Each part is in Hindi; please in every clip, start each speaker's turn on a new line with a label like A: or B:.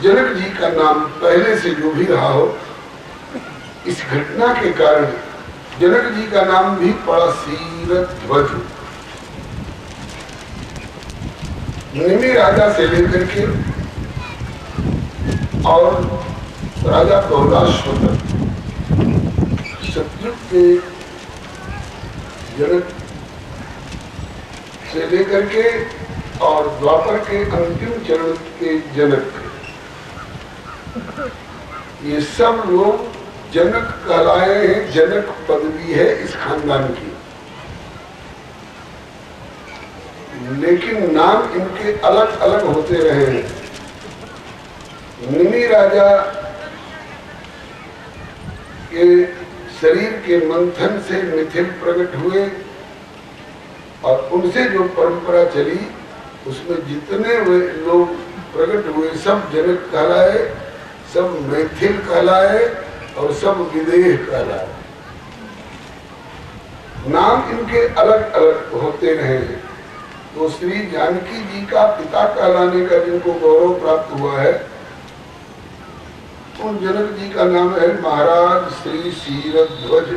A: जनक जी का नाम पहले से जो भी रहा हो, इस घटना के कारण जनक जी का नाम भी पड़ा सीरध्वज। निमि राजा से लेकर के और राजा बहुलाश्वत सतयुग के जनक से लेकर के और द्वापर के अंतिम चरण के जनक, ये सब लोग जनक कहलाए हैं। जनक पदवी है इस खानदान की, लेकिन नाम इनके अलग अलग होते रहे हैं। निमि राजा के शरीर के मंथन से मिथिल प्रकट हुए और उनसे जो परंपरा चली उसमें जितने वे लोग प्रकट हुए सब जनक कहलाए, सब मैथिल कहलाए और सब विदेह कहलाए। नाम इनके अलग अलग होते रहे। तो श्री जानकी जी का पिता कहलाने का जिनको गौरव प्राप्त हुआ है, उन जनक जी का नाम है महाराज श्री सीरध्वज।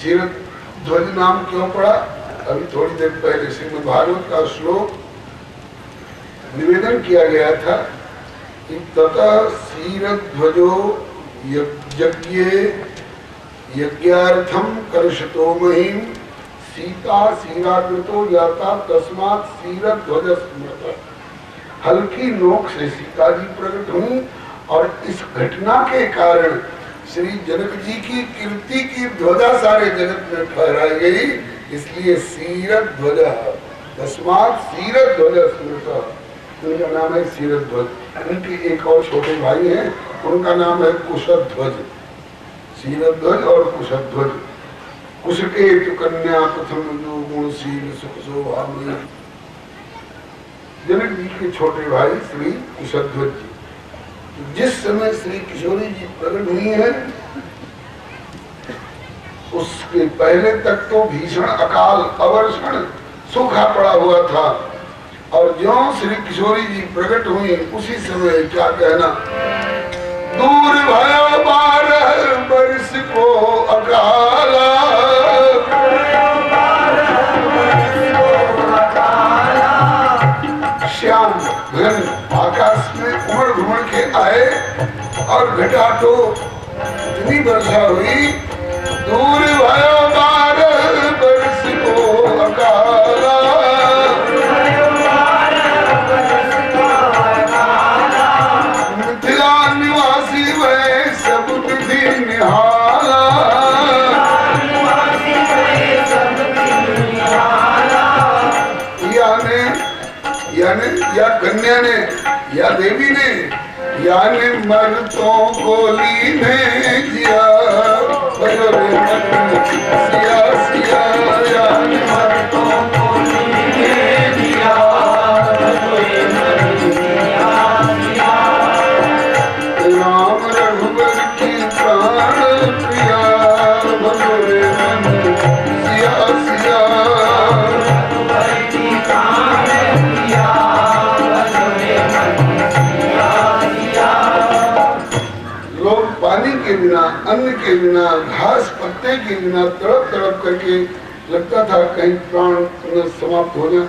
A: सीरध्वज नाम क्यों पड़ा? अभी थोड़ी देर पहले श्रीमद् भागवत का श्लोक निवेदन किया गया था कि ततः सीरध्वजो यज्ञार्थम कर्षतो महिम सीता सीराकृतो जाता तस्मात् सीरध्वज स्मृतः। हल्की नोक से सीता जी प्रकट हुई और इस घटना के कारण श्री जनक जी की कीर्ति की ध्वजा सारे जगत में फहराई गई, इसलिए सीरध्वज तस्मात् सीरध्वज स्मृतः। उनका नाम है सीरध्वज। उनके एक और छोटे भाई हैं, उनका नाम है कुशध्वज। सीरध्वज और कुशध्वज। कुश के कन्या प्रथम जो गुणशील सुख शोभामयी। जनक जी के छोटे भाई श्री कुशध्वज जी। जिस समय श्री किशोरी जी प्रकट हुई हैं, उसके पहले तक तो भीषण अकाल अवर्षण सूखा पड़ा हुआ था, और ज्यों श्री किशोरी जी प्रकट हुई उसी समय क्या कहना, दूर भयो 12 वर्ष को अकाला, श्याम घन आकाश में उमड़ घुमड़ के आए और घटा तो इतनी वर्षा हुई, दूर भयो 12 वर्ष को अकाला, मिथिला निवासी वह सब विधि निहाला, या कन्या ने या देवी ने यानी मर्दों को लीने किया, सिया सिया यानी मर्दों को लीने किया, राम रघुबर की प्राण प्रिया, भगोरे मन सिया सिया के बिना, अन्न के बिना, घास पत्ते के बिना तड़प तड़प करके लगता था कहीं प्राण न समाप्त हो जाए,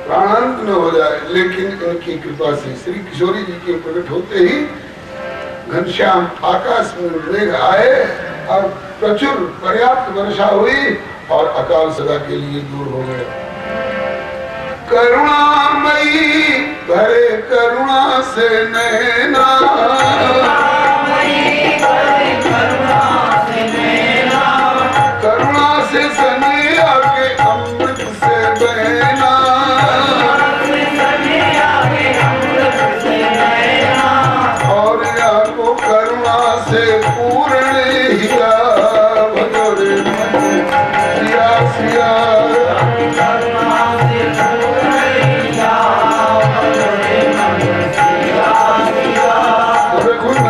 A: प्राणांत न हो जाए। लेकिन इनकी कृपा से श्री किशोरी जी के प्रकट होते ही घनश्याम आकाश में मेघ आए और प्रचुर पर्याप्त वर्षा हुई और अकाल सदा के लिए दूर हो गए। करुणामयी भरे करुणा से नैना, करुणा से सनिया के अमृत से बहना, और या को करुणा से पूर्ण हिया, भगोरे सिया सिया रघुनाथ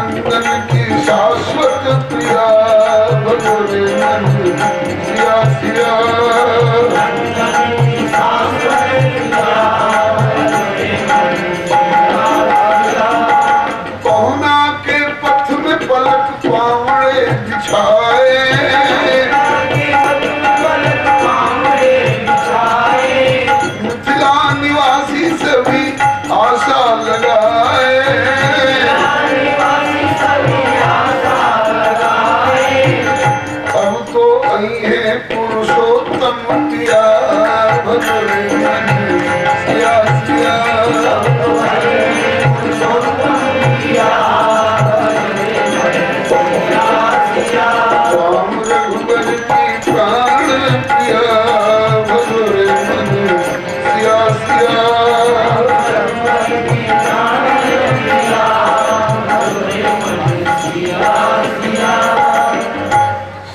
A: राम रघुबर की प्राण प्रिया मधुर मन सिया सिया।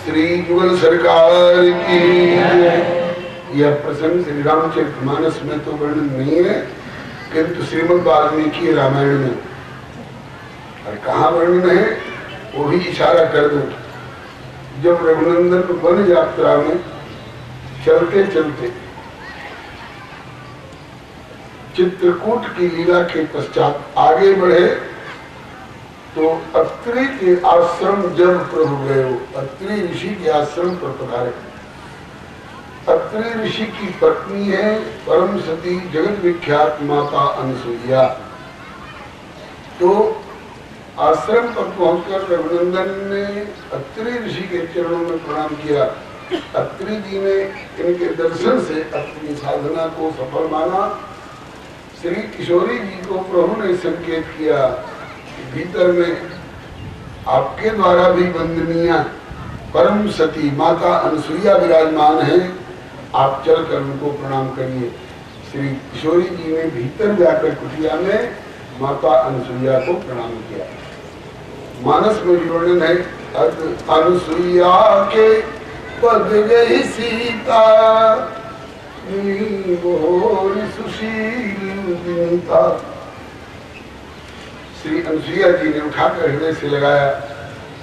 A: श्री युगल सरकार की। यह प्रसंग श्री रामचरितमानस में तो वर्णन नहीं है, किंतु श्रीमद् वाल्मीकि रामायण में और कहाँ वर्णन है वो भी इशारा कर दो। जब रघुनंदन वन यात्रा में चलते चलते चित्रकूट की लीला के पश्चात आगे बढ़े तो अत्रि के आश्रम जब प्रभु गए, अत्रि ऋषि के आश्रम पर पधारे। अत्रि ऋषि की पत्नी है परम सती जगत विख्यात माता अनसुईया। तो आश्रम पर पहुंचकर रघुनंदन ने अत्रि ऋषि के चरणों में प्रणाम किया। अत्रि जी ने इनके दर्शन से अपनी साधना को सफल माना। श्री किशोरी जी को प्रभु ने संकेत किया कि भीतर में आपके द्वारा भी वंदनीय परम सती माता अनसुईया विराजमान है, आप चलकर उनको प्रणाम करिए। श्री किशोरी जी ने भीतर जाकर कुटिया में माता अनसुईया को प्रणाम किया। मानस में वर्णन है, अनसुईया के पद गई सीता सुशील था। श्री अनसुईया जी ने उठाकर हृदय से लगाया,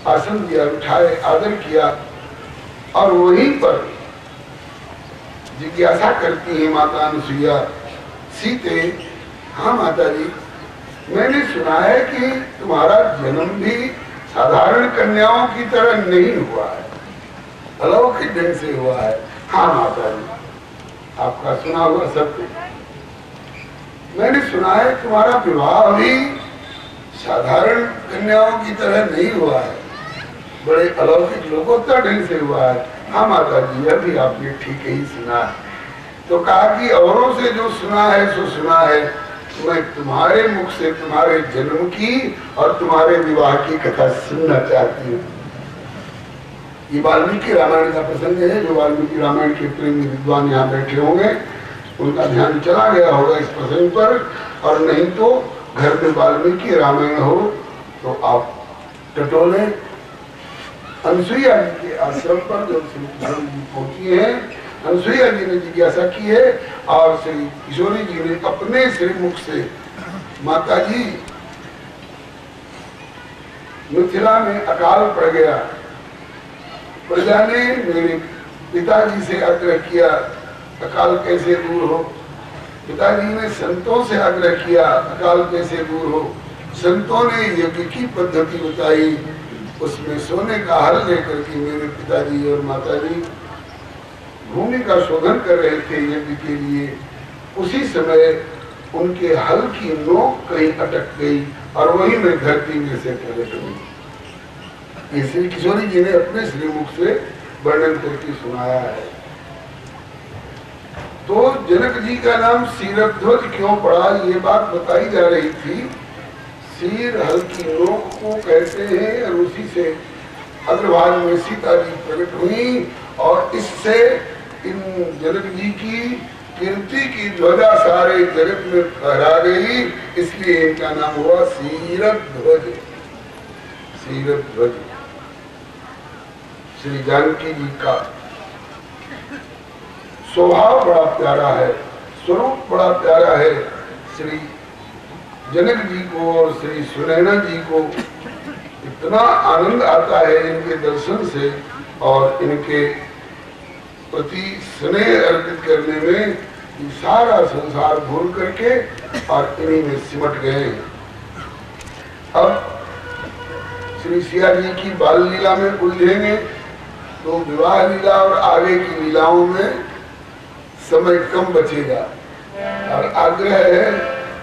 A: आसन दिया, उठाए, आदर किया और वहीं पर जिज्ञासा करती है माता अनसुईया, सीते, हाँ माता जी, मैंने सुना है कि तुम्हारा जन्म भी साधारण कन्याओं की तरह नहीं हुआ है, अलौकिक ढंग से हुआ है। हाँ माता जी, आपका सुना हुआ सत्य। मैंने सुना है तुम्हारा विवाह भी साधारण कन्याओं की तरह नहीं हुआ है, बड़े अलौकिक लोकोत्तर ढंग से हुआ है। हाँ माता जी, यह भी आपने ठीक ही सुना है। तो कहा कि औरों से जो सुना है सो सुना है, मैं तुम्हारे मुख से तुम्हारे जन्म की और तुम्हारे विवाह की कथा सुनना चाहती हूँ। ये वाल्मीकि रामायण का प्रसंग है। जो वाल्मीकि रामायण के प्रेमी विद्वान यहाँ बैठे होंगे उनका ध्यान चला गया होगा इस प्रसंग पर, और नहीं तो घर में वाल्मीकि रामायण हो तो आप टटोले। अनसुईया जी के आश्रम पर जब श्री किशोरी जी पहुंची है, अनसुईया जी ने जिज्ञासा की है और श्री किशोरी जी ने अपने श्रीमुख से, माता जी मिथिला में अकाल पड़ गया, प्रजा ने मेरे पिताजी से आग्रह किया अकाल कैसे दूर हो। पिताजी ने संतों से आग्रह किया अकाल कैसे दूर हो। संतों ने यज्ञ की पद्धति बताई, उसमें सोने का हल लेकर के मेरे पिताजी और माताजी भूमि का शोधन कर रहे थे यज्ञ के लिए। उसी समय उनके हल की नोक कहीं अटक गई और वही मैं धरती में से प्रकट हुई। ये श्री किशोरी जी ने अपने श्रीमुख से वर्णन करके सुनाया है। तो जनक जी का नाम शीरध्वज क्यों पड़ा, ये बात बताई जा रही थी। शीर हल की नोक को कहते हैं और उसी से अग्रभाग में सीता जी प्रकट हुई और इससे इन जनक जी की कीर्ति की ध्वजा सारे जगत में फहरा गई, इसलिए इनका नाम हुआ शीरध्वज। शीरध्वज श्री जानकी जी का स्वभाव बड़ा प्यारा है, स्वरूप बड़ा प्यारा है। श्री जनक जी को और श्री सुनैना जी को इतना आनंद आता है इनके दर्शन से और इनके प्रति स्नेह अर्पित करने में कि सारा संसार भूल करके और इन्हीं में सिमट गए। अब श्री सिया जी की बाल लीला में उलझेंगे तो विवाह लीला और आगे की लीलाओं में समय कम बचेगा और आग्रह है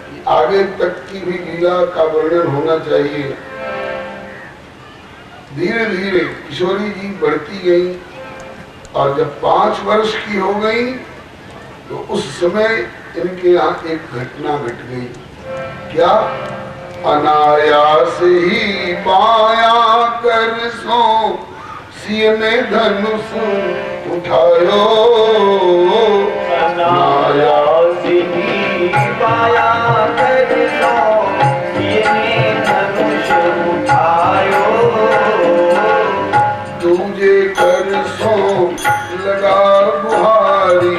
A: कि आगे तक की भी लीला का वर्णन होना चाहिए। धीरे धीरे किशोरी जी बढ़ती गई और जब 5 वर्ष की हो गई तो उस समय इनके यहाँ एक घटना घट गई। क्या अनायास ही पाया कर सो सिय ने धनुष उठायो।
B: अनायास ही पाया कर सो सिय ने धनुष उठायो।
A: तुझे कर सो लगा बुहारी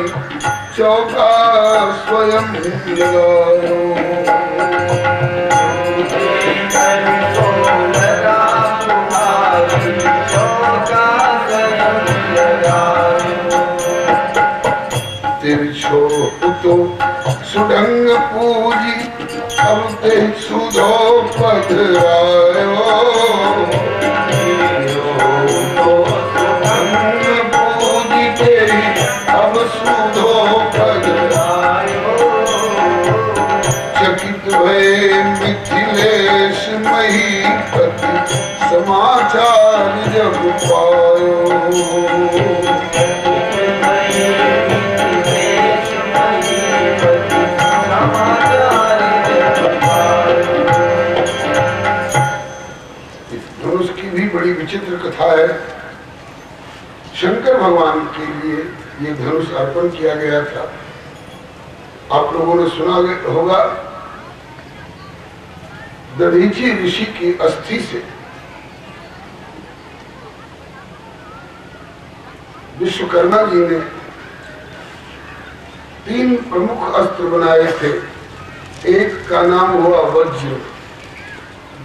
A: चौका स्वयं लगायो। तिरछो तो सुडंग पूजी अब ते सुधो पधरायो। सुडंग पूजी तेरी अब सुधो पधरायो। चकित भय मिथिलेश महीपति समाचार जब पायो। बड़ी विचित्र कथा है। शंकर भगवान के लिए ये धनुष अर्पण किया गया था। आप लोगों ने सुना होगा, दधीची ऋषि की अस्थि से विश्वकर्मा जी ने 3 प्रमुख अस्त्र बनाए थे। एक का नाम हुआ वज्र,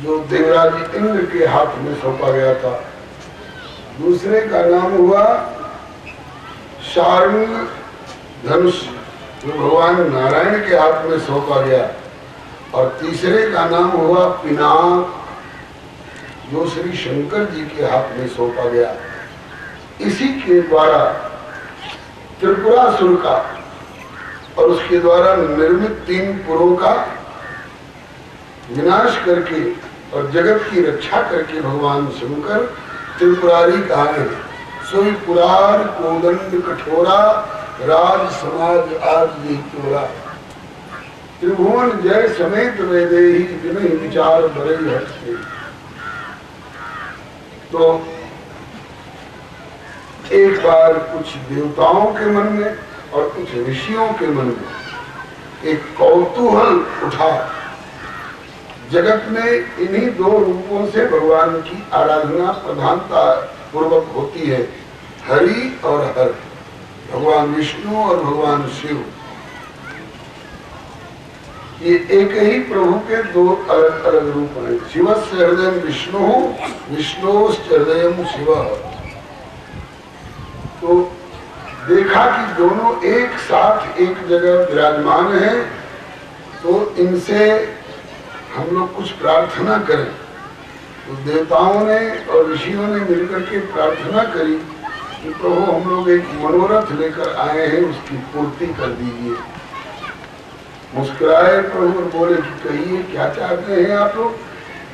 A: जो देवराज इंद्र के हाथ में सौंपा गया था। दूसरे का नाम हुआ शार्ंग धनुष, जो भगवान नारायण के हाथ में सौंपा गया। और तीसरे का नाम हुआ पिनाक, जो श्री शंकर जी के हाथ में सौंपा गया। इसी के द्वारा त्रिपुरासुर का और उसके द्वारा निर्मित 3 पुरों का विनाश करके और जगत की रक्षा करके भगवान शंकर त्रिपुरारी कहानी। सोई पुरार कोदंड कठोरा राज समाज आज ही चोरा। त्रिभुवन जय समेत वैदेही जिन्हें विचार बड़े हटते। तो एक बार कुछ देवताओं के मन में और कुछ ऋषियों के मन में एक कौतूहल उठा। जगत में इन्हीं 2 रूपों से भगवान की आराधना प्रधानता पूर्वक होती है, हरि और हर, भगवान विष्णु और भगवान शिव। ये एक ही प्रभु के 2 अलग अलग रूप हैं। शिवस्य हृदय विष्णु, विष्णुश्च हृदय शिव। तो देखा कि दोनों एक साथ एक जगह विराजमान हैं, तो इनसे हम लोग कुछ प्रार्थना करें। तो देवताओं ने और ऋषियों ने मिलकर के प्रार्थना करी कि प्रभु हम लोग एक मनोरथ लेकर आए हैं, उसकी पूर्ति कर दीजिए। मुस्कुराए प्रभु और बोले कि कहिए क्या चाहते हैं आप लोग।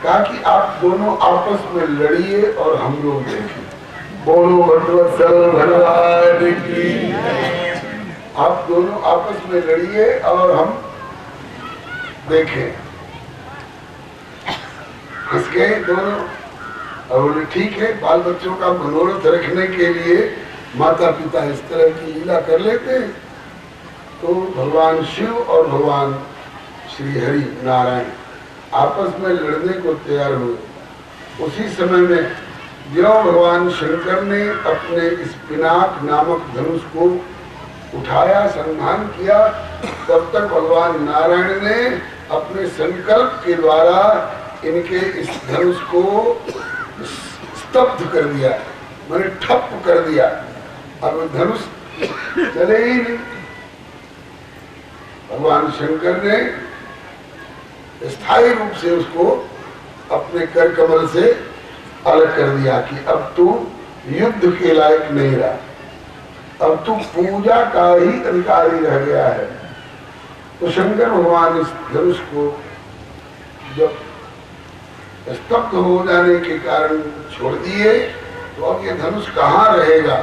A: कहा कि आप दोनों आपस में लड़िए और हम लोग देखें। बोलो भगवत्सल भगवान की। आप दोनों आपस में लड़िए और हम देखें। हंस गए दोनों और बोले ठीक है, बाल बच्चों का मनोरथ रखने के लिए माता पिता इस तरह की लीला कर लेते हैं। तो भगवान शिव और भगवान श्री हरि नारायण आपस में लड़ने को तैयार हुए। उसी समय में जो भगवान शंकर ने अपने इस पिनाक नामक धनुष को उठाया, संधान किया, तब तक भगवान नारायण ने अपने संकल्प के द्वारा इनके इस धनुष को स्तब्ध कर दिया, मैंने ठप कर दिया। अब धनुष चले ही नहीं। भगवान शंकर ने स्थायी रूप से उसको अपने कर कमल से अलग कर दिया कि अब तू युद्ध के लायक नहीं रहा, अब तू पूजा का ही अधिकारी रह गया है। तो शंकर भगवान इस धनुष को जब स्तब्ध हो जाने के कारण छोड़ दिए, तो अब ये धनुष कहाँ रहेगा।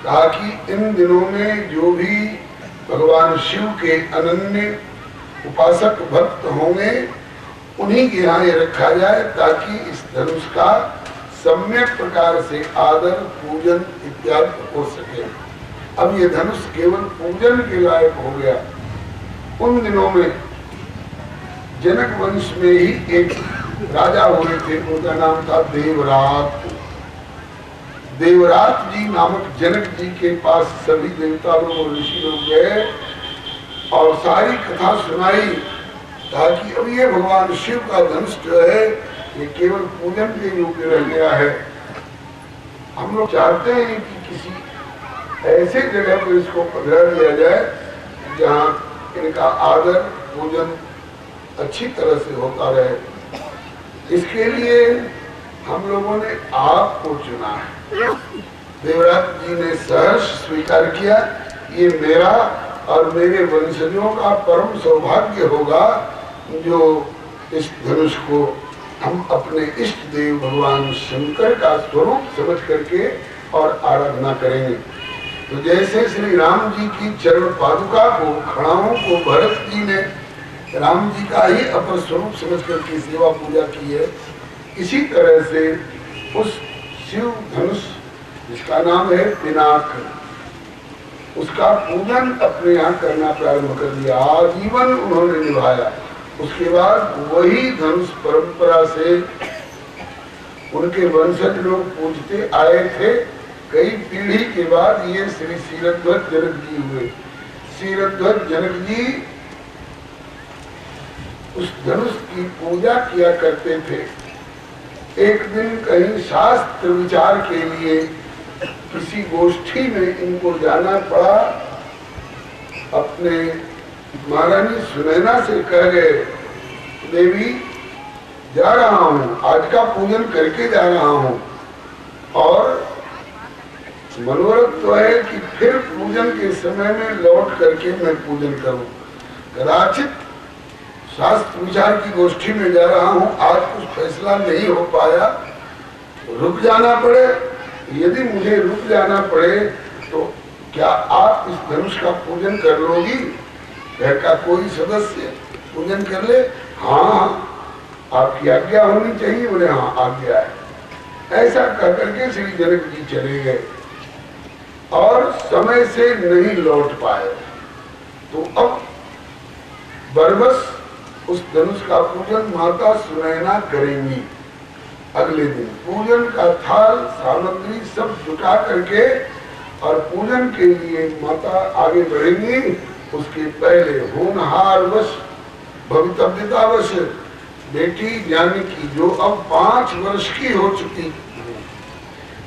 A: कहा कि इन दिनों में जो भी भगवान शिव के अनन्य उपासक भक्त होंगे उन्हीं के यहाँ ये रखा जाए, ताकि इस धनुष का सम्यक प्रकार से आदर पूजन इत्यादि हो सके। अब ये धनुष केवल पूजन के लायक हो गया। उन दिनों में जनक वंश में ही एक राजा हुए थे, उनका नाम था देवरात। देवरात जी नामक जनक जी के पास सभी देवता लोग और ऋषि लोग गए और सारी कथा सुनाई, ताकि अब ये भगवान शिव का धनुष जो है ये केवल पूजन के रूप में रह गया है। हम लोग चाहते हैं कि किसी ऐसे जगह पर इसको पधरा दिया जाए जहाँ इनका आदर पूजन अच्छी तरह से होता रहे। इसके लिए हम लोगों ने आपको चुना है। देवराज जी ने सहर्ष स्वीकार किया, ये मेरा और मेरे वंशजों का परम सौभाग्य होगा जो इस धनुष को हम अपने इष्ट देव भगवान शंकर का स्वरूप समझ करके और आराधना करेंगे। तो जैसे श्री राम जी की चरण पादुका को, खड़ाओं को भरत जी ने राम जी का ही अपर स्वरूप समझ करके सेवा पूजा की है, इसी तरह से उस शिव धनुष जिसका नाम है पिनाक, उसका पूजन अपने यहाँ करना प्रारंभ कर दिया। आजीवन उन्होंने निभाया। उसके बाद वही धनुष परंपरा से उनके वंशज लोग पूजते आए थे। कई पीढ़ी के बाद ये श्री क्षीरध्वज जनक जी हुए। क्षीरध्वज जनक जी उस धनुष की पूजा किया करते थे। एक दिन कहीं शास्त्र विचार के लिए किसी गोष्ठी में इनको जाना पड़ा। अपने महारानी सुनैना से कह गए, देवी जा रहा हूँ, आज का पूजन करके जा रहा हूँ और मनोरथ तो है कि फिर पूजन के समय में लौट करके मैं पूजन करूं। कदाचित शास्त्र विचार की गोष्ठी में जा रहा हूं, आज कुछ फैसला नहीं हो पाया, रुक जाना पड़े। यदि मुझे रुक जाना पड़े तो क्या आप इस धनुष का पूजन कर लोगी? घर का कोई सदस्य पूजन कर ले? हाँ, आपकी आज्ञा होनी चाहिए। बोले हाँ, आज्ञा है। ऐसा कह करके श्री जनक जी चले गए और समय से नहीं लौट पाए। तो अब बरबस उस धनुष का पूजन माता सुनैना करेंगी। अगले दिन पूजन का थाल सामग्री सब जुटा करके और पूजन के लिए माता आगे बढ़ेंगी। उसके पहले होनहारवश भवितव्यतावश बेटी जानकी जो अब 5 वर्ष की हो चुकी,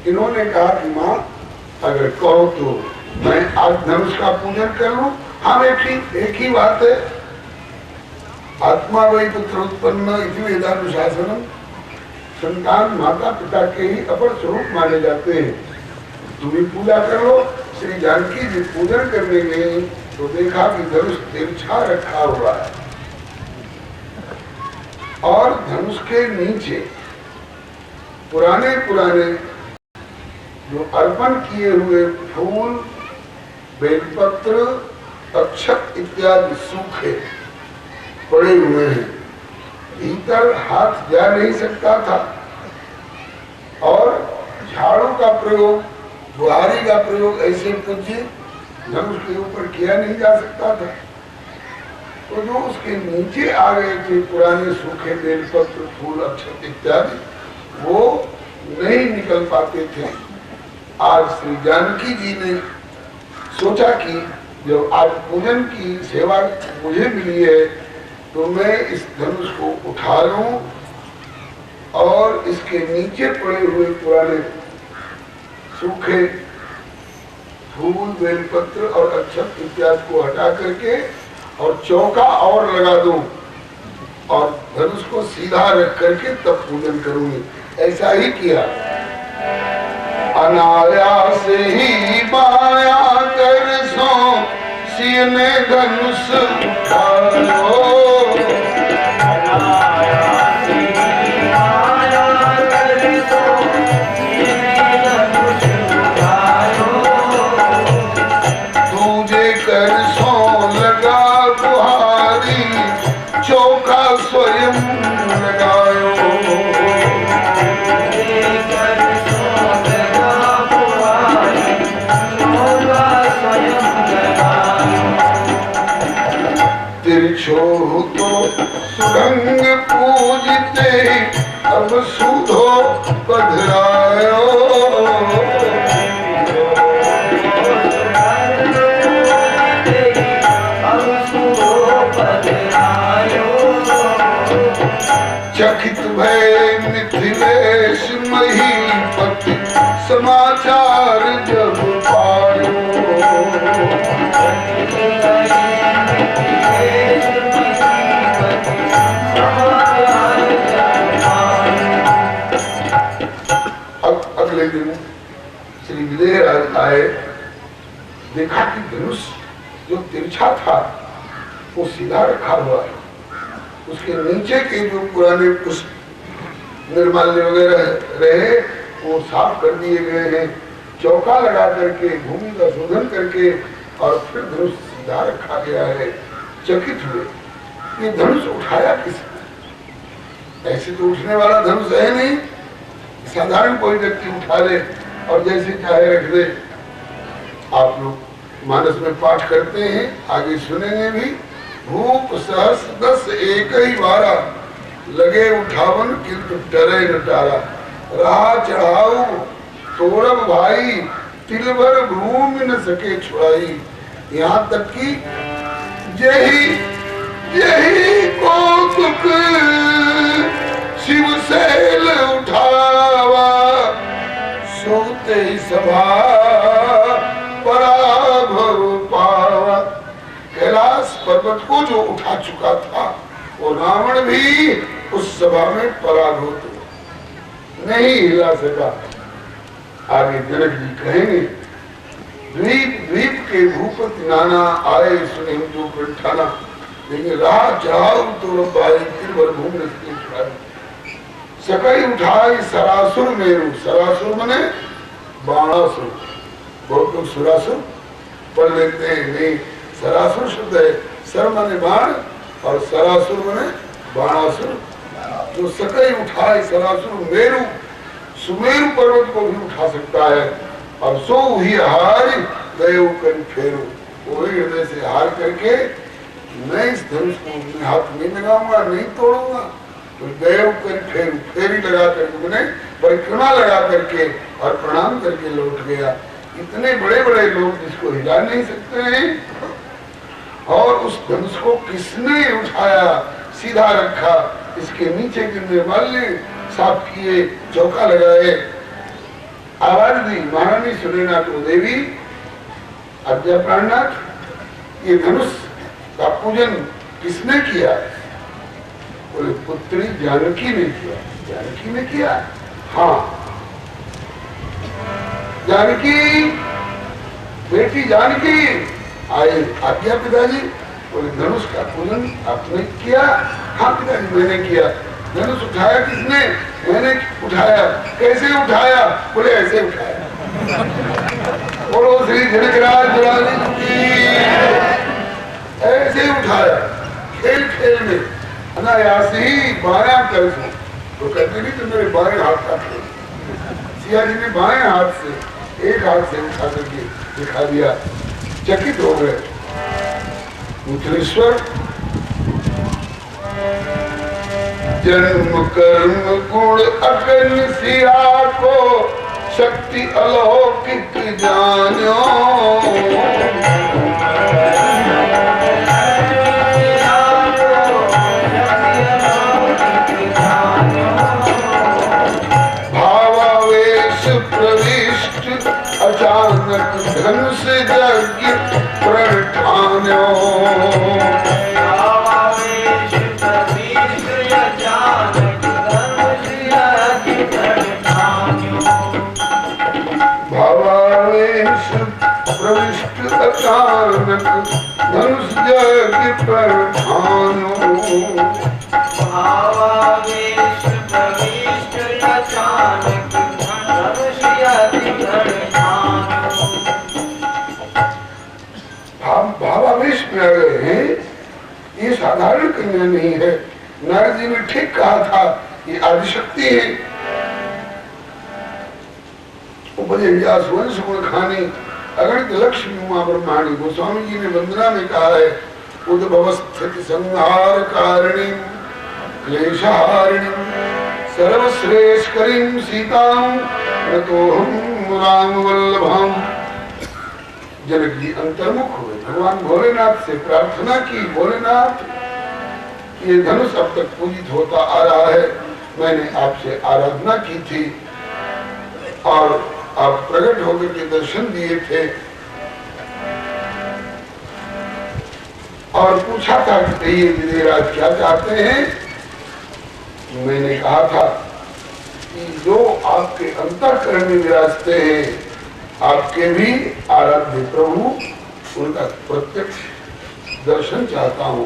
A: इन्होंने कहा कि माँ अगर कहो तो मैं आज धनुष का पूजन कर लूं। हाँ बेटी, एक ही बात है, आत्मा वही पुत्र उत्पन्न इति वेदानुशासनम। संतान माता पिता के ही अपर स्वरूप माने जाते हैं। तुम ही पूजा कर लो। श्री जानकी जी पूजन करने गई तो देखा कि धनुष तिरछा रखा हुआ है और धनुष के नीचे पुराने जो अर्पण किए हुए फूल, बेलपत्र, अक्षत इत्यादि सूखे पड़े हुए हैं। भीतर हाथ जा नहीं सकता था और झाड़ू का प्रयोग, बुहारी का प्रयोग ऐसे पूज्य धनुष के ऊपर किया नहीं जा सकता था। तो जो उसके नीचे आ गए थे पुराने सूखे बेलपत्र, फूल, अक्षत इत्यादि, वो नहीं निकल पाते थे। आज श्री जानकी जी ने सोचा कि जब आज पूजन की सेवा मुझे मिली है तो मैं इस धनुष को उठा लूं और इसके नीचे पड़े हुए पुराने सूखे फूल, बेलपत्र और अक्षत इत्यादि को हटा करके और चौका और लगा दूं और धनुष को सीधा रख करके तब पूजन करूंगी। ऐसा ही किया। अनायास ही माया कर सो सिय ने धनुष उठायो।
B: अनायास ही माया कर सो सिय ने धनुष उठायो।
A: तुझे कर सो लगा बुहारी छोहु तो सुरंग पूजते अब सुधो पधरायो। चकित भय मिथिलेश महीपति समाचार जब पायो। अगले दिन श्री विदेह राज आए, देखा कि धनुष जो तिरछा था वो सीधा रखा हुआ है, उसके नीचे के जो पुराने पुष्प निर्माल्य वगैरह रहे वो साफ कर दिए गए हैं, चौका लगा करके भूमि का शोधन करके और फिर धनुष सीधा रखा गया है। चकित हुए, ये धनुष उठाया किसने? ऐसे तो उठने वाला धनुष है नहीं, साधारण कोई व्यक्ति उठा ले और जैसे चाहे रख दे। आप लोग मानस में पाठ करते हैं, आगे सुनेंगे भी। भूप सहस 10 एक ही वारा, लगे उठावन किंतु डरे न टारा। रहा चढ़ाऊ तोरब भाई, तिल भर भूमि न सके छुड़ाई। यहाँ तक कि यही कौतुक शिव शैल उठावा, सोते ही सभा पराभव पावा। कैलाश पर्वत को जो उठा चुका था वो रावण भी उस सभा में पराभूत नहीं हिला सका। आगे जनक जी कहेंगे, द्वीप द्वीप के भूपति नाना, आए सुने जो कंठाना। लेकिन राह चढ़ाओ तो भाई फिर भर भूमि उठाए। सकई उठाई सरासुर मेरु, सरासुर मने बाणासुर। बहुत लोग सुरासुर पढ़ लेते हैं, नहीं, सरासुर शब्द है। सर मने बाण और सरासुर मने बाणासुर। जो सकई उठाए सरासुर मेरु, सुमेरु पर्वत को भी उठा सकता है। और सो ही हार गए कर फेरू, वही हृदय से हार करके मैं इस धनुष को अपने हाथ नहीं लगाऊंगा, नहीं तोड़ूंगा। तो गए कर फेरू, फेरी लगा करके मैंने परिक्रमा लगा करके और प्रणाम करके लौट गया। इतने बड़े बड़े लोग जिसको हिला नहीं सकते हैं, और उस धनुष को किसने उठाया, सीधा रखा, इसके नीचे के निर्माल्य साफ किए, चौका लगाए, आवाज दी। महारानी सुनैना को देवी आज्ञा प्राणनाथ, ये धनुष का पूजन किसने किया? बोले पुत्री जानकी ने किया। जानकी ने किया? हाँ, जानकी, बेटी जानकी आए। आज्ञा पिताजी। बोले धनुष का पूजन आपने किया? हाँ पिताजी मैंने किया। धनुष उठाया किसने? मैंने उठाया। कैसे उठाया? बोले ऐसे उठाया। बोलो श्री जनकराज ऐसे उठाया, खेल खेल में अनायास ही बायां कर। तो कहते नहीं तो मेरे बाएं हाथ का खेल। सिया जी ने बाएं हाथ से, एक हाथ से उठा करके दिखा दिया। चकित हो गए मिथिलेश्वर। जन्म कर्म गुण अगन सिया को, शक्ति अलौकिक जानो। भावावेश प्रविष्ट अचानक धनुष यज्ञ प्रठान्यो। प्रविष्ट अचानक धनुष यज्ञ प्रठान्यो। भावावेश प्रविष्ट अचानक धनुष यज्ञ प्रठान्यो। भावावेश में आ गए हैं, ये साधारण कन्या नहीं है। नारद जी ने ठीक कहा था, ये आदिशक्ति है। वंश गुण खानी अगणित लक्ष्मी उमा ब्रह्माणी। गोस्वामी जी ने वंदना में कहा है, उद्भव स्थिति संहार कारिणी क्लेशहारिणी सर्वश्रेष्ठकरीं सीतां नतोऽहं राम वल्लभाम। जनक जी अंतर्मुख हुए, भगवान भोलेनाथ से प्रार्थना की, भोलेनाथ ये धनुष अब तक पूजित होता आ रहा है, मैंने आपसे आराधना की थी और आप प्रकट होकर के दर्शन दिए थे और पूछा था कि ये विदेहराज क्या चाहते हैं। मैंने कहा था कि जो आपके अंतःकरण में विराजते हैं, आपके भी आराध्य प्रभु, उनका प्रत्यक्ष दर्शन चाहता हूं।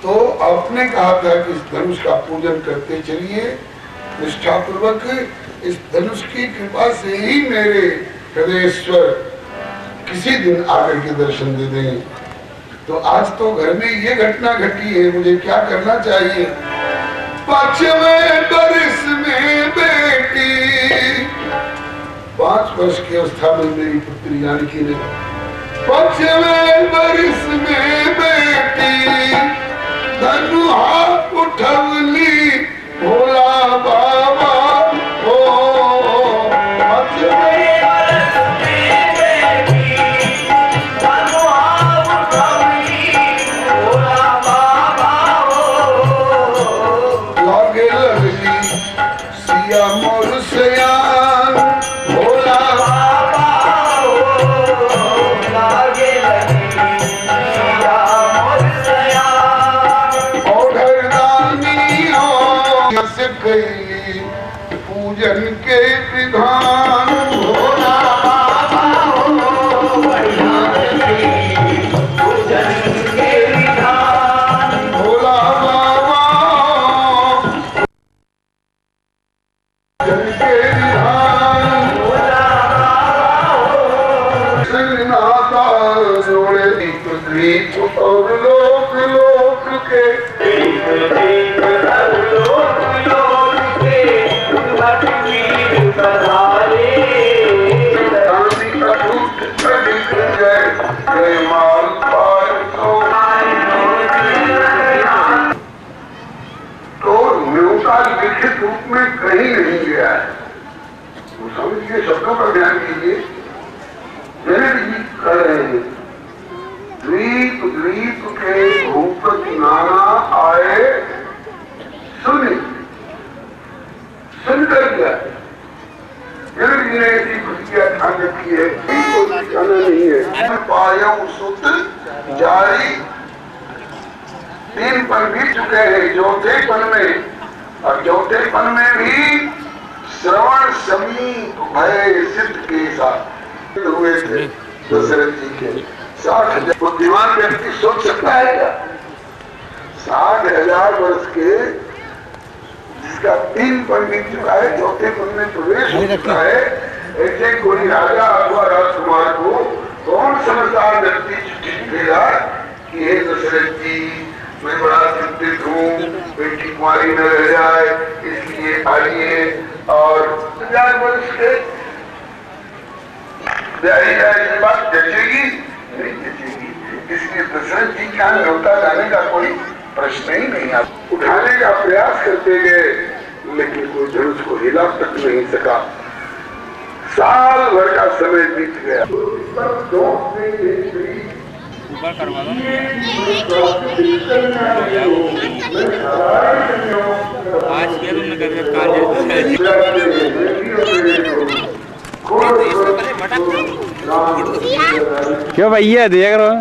A: तो आपने कहा था कि इस धनुष का पूजन करते चलिए निष्ठापूर्वक, इस धनुष की कृपा से ही मेरे हृदयेश्वर किसी दिन आकर के दर्शन दे देंगे। तो आज तो घर में ये घटना घटी है, मुझे क्या करना चाहिए। 5वें बरस में बेटी, 5 वर्ष की अवस्था में मेरी पुत्री जानकी ने 5वें बरस में बेटी धनुहा उठवली भोला बाबा हो। 5वें
B: बरस में बेटी धनुहा उठवली भोला बाबा हो।
A: लागे लगली सिया मोर सयान भोला
B: बाबा हो। लागे लगली सिया मोर सयान
A: और दानी हो से कैली पूजन के विधान भोला
B: बाबा हो। बढ़िया पूजन के विधान
A: भोला बाबा पूजन के विधान
B: भोला बाबा हो।
A: संगनाता जोड़े द्वीप और लोक लोक के
B: देख देख सब लोग लोग के भक्ति बधारे।
A: शांति अटूट प्रदीप जय जय माल पार तो न्योता लिखित रूप में कहीं नहीं गया है। वो समझिए, शब्दों का ध्यान कीजिए। जनक जी कह रहे हैं द्वीप द्वीप के भूपत नाना आए सुनी, सुनकर क्या जनक जी ने ऐसी खुशियां ठान रखी है, कोई ठिकाना नहीं है। पायम सूत्र जारी 3 पन बीत चुके हैं, चौथे पन में, और चौथे पन में भी श्रवण समीप भय सिद्ध के साथ हुए थे दशरथ जी के। 60,000 बुद्धिमान व्यक्ति सोच सकता है क्या? 60,000 वर्ष के जिसका 3 पन बीत चुका है, चौथे पन में प्रवेश हो चुका है, ऐसे कोई राजा अथवा राजकुमार को कौन समझदार व्यक्ति चिट्ठी लिखेगा कि हे दशरथ जी, मैं बड़ा चिंतित हूँ, बेटी कुंवारी न रह जाए, इसलिए आइए। और 1000 वर्ष के बात जचेगी नहीं जचेगी, इसलिए दशरथ जी का न्योता जाने का कोई प्रश्न ही नहीं। आप उठाने का प्रयास करते गए, लेकिन कोई धनुष को हिला तक नहीं सका। साल भर का समय बीत गया।
C: करवा दो आज किया तुमने करके काल क्यों भैया देख रहे हो।